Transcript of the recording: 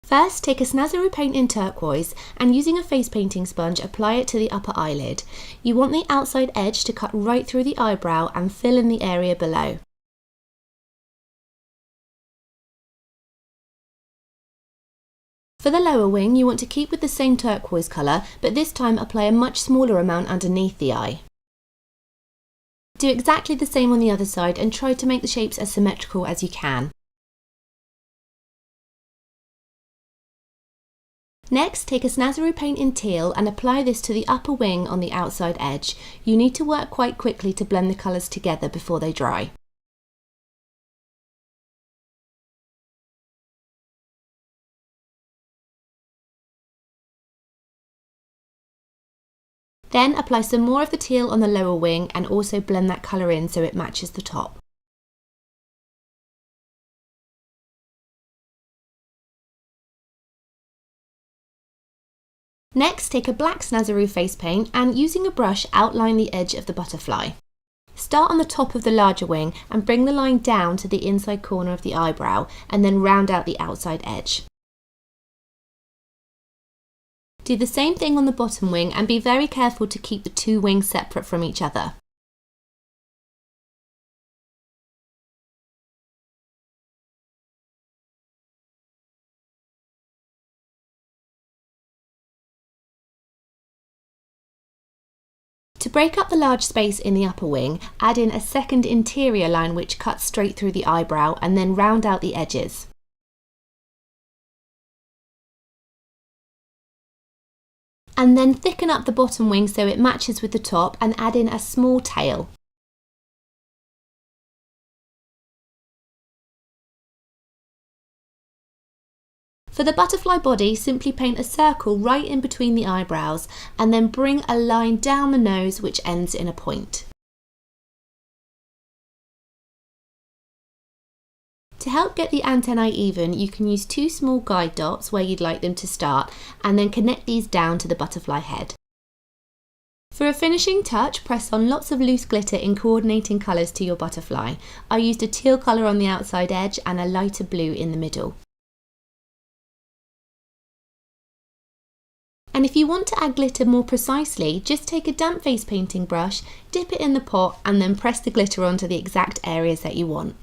First, take a Snazaroo paint in turquoise and using a face painting sponge, apply it to the upper eyelid. You want the outside edge to cut right through the eyebrow and fill in the area below. For the lower wing, you want to keep with the same turquoise colour, but this time apply a much smaller amount underneath the eye. Do exactly the same on the other side and try to make the shapes as symmetrical as you can. Next, take a Snazaroo paint in teal and apply this to the upper wing on the outside edge. You need to work quite quickly to blend the colours together before they dry. Then apply some more of the teal on the lower wing and also blend that colour in so it matches the top. Next, take a black Snazaroo face paint and using a brush outline the edge of the butterfly. Start on the top of the larger wing and bring the line down to the inside corner of the eyebrow and then round out the outside edge. Do the same thing on the bottom wing and be very careful to keep the two wings separate from each other. To break up the large space in the upper wing, add in a second interior line which cuts straight through the eyebrow and then round out the edges. And then thicken up the bottom wing so it matches with the top and add in a small tail. For the butterfly body, simply paint a circle right in between the eyebrows and then bring a line down the nose which ends in a point. To help get the antennae even, you can use two small guide dots where you'd like them to start and then connect these down to the butterfly head. For a finishing touch, press on lots of loose glitter in coordinating colours to your butterfly. I used a teal colour on the outside edge and a lighter blue in the middle. And if you want to add glitter more precisely, just take a damp face painting brush, dip it in the pot and then press the glitter onto the exact areas that you want.